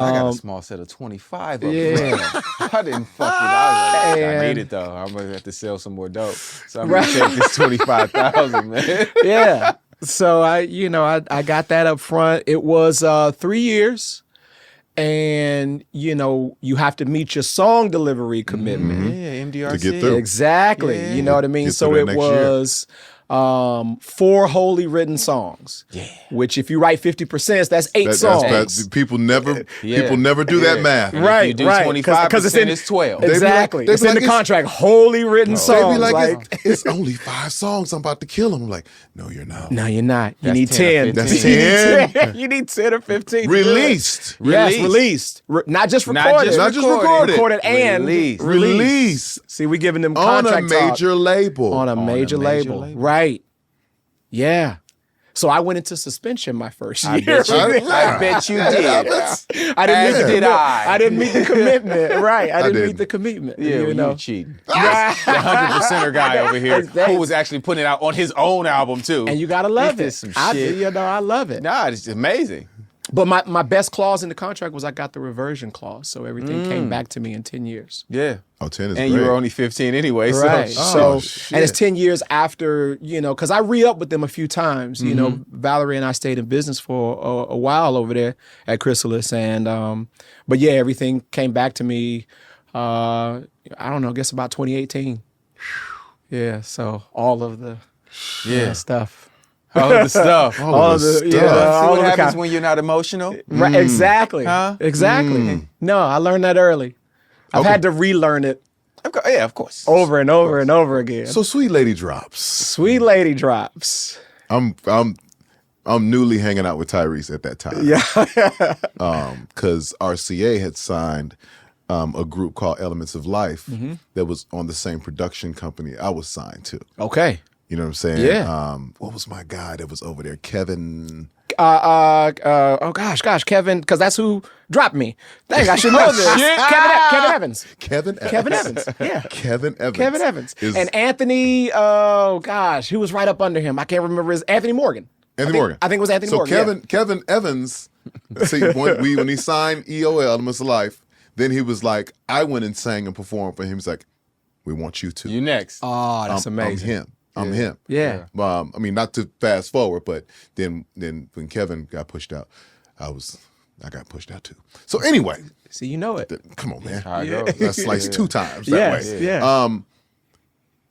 I got a small set of 25 of Yeah. them. I didn't fuck it. I was like, I need it though. I'm gonna have to sell some more dope. So I'm gonna take this 25,000, man. Yeah. So I got that up front. It was 3 years. And, you have to meet your song delivery commitment. Yeah, MDRC. To get through. Exactly. Yeah. You know what I mean? Get So through it that next year. was 4 wholly written songs. Yeah. Which if you write 50%, that's 8 songs. People never do that math. And Right, if you do right. 25%, it's 12. Exactly. they be It's in like, the contract. Wholly written They songs. be like, it's only 5 songs. I'm about to kill them. I'm like, no, you're not. no, you're not. You That's need 10 or 10. 15. That's 10. You need 10 or 15. to do it. Released. Yes, released. Not just Not recorded. just recorded and Released. released. See, we giving them On a contract talk. major label. On a major major label. label. Right. Yeah. So I went into suspension my first year. I bet you did. I didn't meet the commitment. Right. I didn't meet didn't. the commitment. Yeah, you well, know. you cheating. The 100%er guy over here Exactly. who was actually putting it out on his own album too. And you gotta love He it. did some shit. I love it. Nah, it's amazing. But my best clause in the contract was I got the reversion clause, so everything came back to me in 10 years. Yeah. Oh, 10 is And great. you were only 15 anyway. Right. So, shit. And it's 10 years after, because I re-upped with them a few times. You know, Valerie and I stayed in business for a while over there at Chrysalis. And, but yeah, everything came back to me, I don't know, I guess about 2018. Yeah. So all of the stuff. all of the stuff. All of the stuff. See all what of the happens kind- when you're not emotional? Right, exactly. Huh? Exactly. No, I learned that early. I've had to relearn it Yeah, of course. over and over and over again. So Sweet Lady drops. Sweet Lady drops. I'm newly hanging out with Tyrese at that time. Yeah. Because RCA had signed a group called Elements of Life that was on the same production company I was signed to. Okay. You know what I'm saying? Yeah. What was my guy that was over there? Kevin. Oh gosh, Kevin, because that's who dropped me. Dang, I should know this. Kevin Evans. Kevin Evans. Kevin Evans. Yeah. Kevin Evans. Kevin Evans. is- And Anthony, oh gosh, who was right up under him? I can't remember his Anthony Morgan. Morgan. I think it was Anthony so Morgan. Kevin Evans, see, when he signed EOL, Elements of Life, then he was like, I went and sang and performed for him. He's like, we want you to. You next. Oh, that's amazing. I'm him. Yeah. I mean, not to fast forward, but then when Kevin got pushed out, I got pushed out too. So anyway, See, you know it. come on, man. How it goes. That's like 2 times that Yes, way. yeah.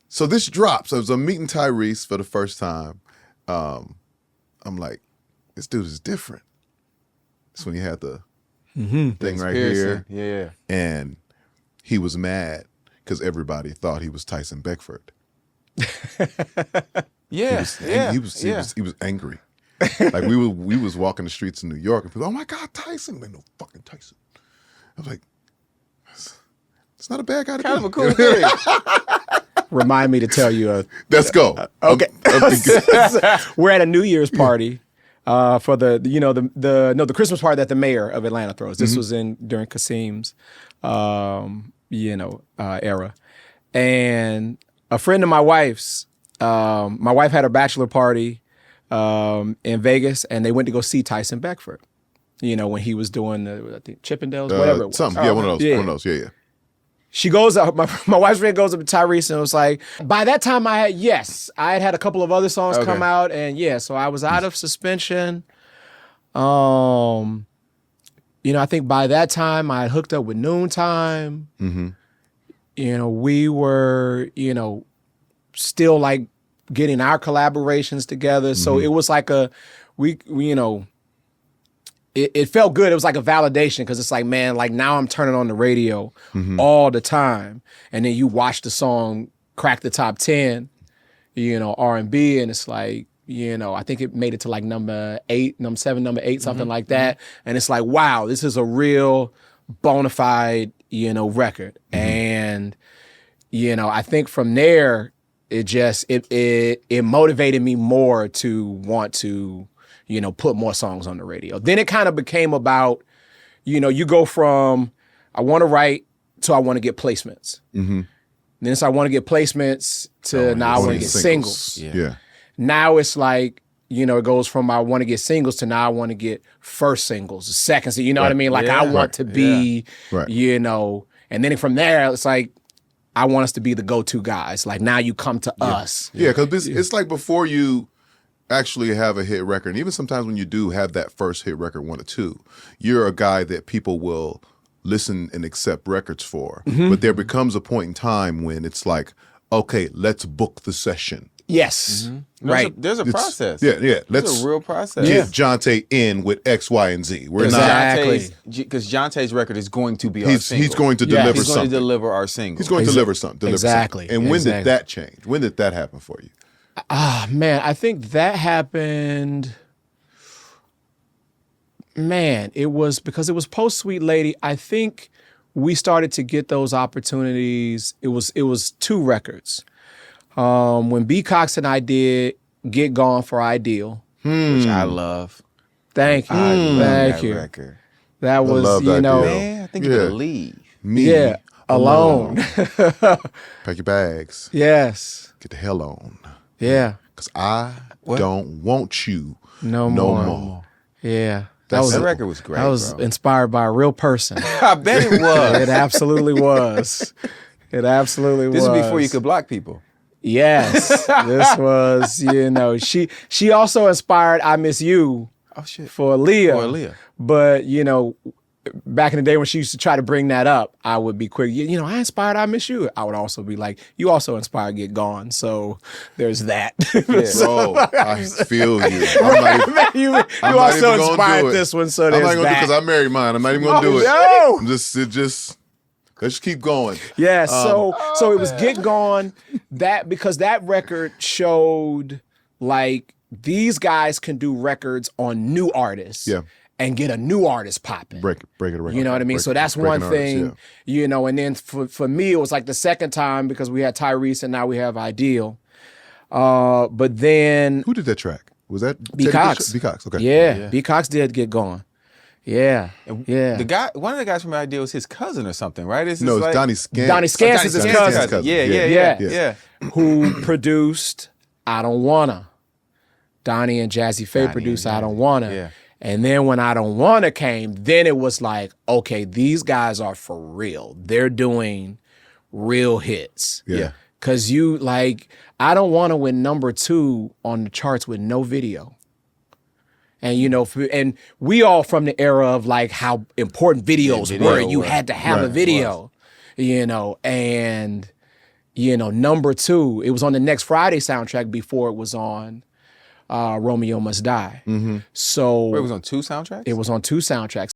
So this drops. So I'm meeting Tyrese for the first time. I'm like, this dude is different. That's when he had the thing right here. Yeah. And he was mad because everybody thought he was Tyson Beckford. Yeah. He was angry. Like we was walking the streets in New York and people, oh my God, Tyson. Like, no fucking Tyson. I was like, it's not a bad guy to Kind of be. a cool thing. Remind me to tell you Let's go. Okay. We're at a New Year's party for the Christmas party that the mayor of Atlanta throws. This was during Kasim's era. And a friend of my wife's, my wife had a bachelor party in Vegas, and they went to go see Tyson Beckford. When he was doing I think Chippendales, whatever it was. Something. Yeah, one of those. Yeah. She goes up, my wife's friend goes up to Tyrese and was like, by that time I had a couple of other songs come out, and so I was out of suspension. I think by that time I had hooked up with Noontime. We were, still like getting our collaborations together. So it was like it felt good. It was like a validation because it's like, man, like now I'm turning on the radio all the time. And then you watch the song crack the top 10, R&B, and it's like, I think it made it to like number 7, number 8, something like that. And it's like, wow, this is a real bona fide, record. And, I think from there, it motivated me more to want to, put more songs on the radio. Then it kind of became about, you go from I want to write to I want to get placements. Then it's I want to get placements to now I want to get singles. Yeah. Now it's like you know, it goes from I want to get singles to now I want to get first singles, second, you know what I mean? Like I want to be, you know, and then from there, it's like, I want us to be the go-to guys. Like now you come to us. Yeah, because it's like before you actually have a hit record, and even sometimes when you do have that first hit record, 1 or 2, you're a guy that people will listen and accept records for. But there becomes a point in time when it's like, okay, let's book the session. Yes. Right. There's a process. Yeah. It's a real process. Get Jonte in with X, Y, and Z. We're Exactly. Because Jonte's record is going to be our not. single. He's going to deliver He's going something. to deliver our single. He's going to deliver something. Exactly. And when did that change? When did that happen for you? Man, I think that happened. Man, it was because it was post Sweet Lady. I think we started to get those opportunities. It was 2 records. When B. Cox and I did Get Gone for Ideal, which I love. Thank you, I love thank that you. record. That was, love you that know, deal. Man, I think you're gonna leave. Me alone. Pack your bags. Yes, Get the hell on. yeah, Because I don't want you no more. Yeah, That record was great. That was bro. inspired by a real person. I bet it was. It absolutely was. It absolutely was. This is before you could block people. Yes, this was, you know, she also inspired I Miss You Oh shit. for Aaliyah. For Aaliyah. But, you know, back in the day when she used to try to bring that up, I would be quick, you know, I inspired I Miss You. I would also be like, you also inspired Get Gone. So there's that. Bro, I feel you. I'm not even, you I'm not also even gonna inspired do it. this one, so I'm there's not going to do it that. because I married mine. I'm not even going to do it. no. I'm just, let's keep going. Yeah, so it was Get Gone, that because that record showed like these guys can do records on new artists. Yeah. And get a new artist popping. Break it around. You know what I mean? So that's one thing, you know, and then for me, it was like the second time because we had Tyrese and now we have Ideal. But then Who did that track? Was that B. Teddy Cox. Bishop? B. Cox, okay. Yeah, B. Cox did Get Gone. Yeah, yeah. The guy, one of the guys from Idea was his cousin or something, right? No, it's Donnie Scance. Donnie Scance is his cousin. Yeah. Who produced I Don't Wanna. Donnie and Jazzy Faye produced I Don't Wanna. Yeah. And then when I Don't Wanna came, then it was like, okay, these guys are for real. They're doing real hits. Yeah. Cause you like, I Don't Wanna went #2 on the charts with no video. And you know, and we all from the era of like how important videos were. You had to have a video, you know, and you know, #2, it was on the Next Friday soundtrack before it was on Romeo Must Die. So Wait, it was on 2 soundtracks? it was on 2 soundtracks.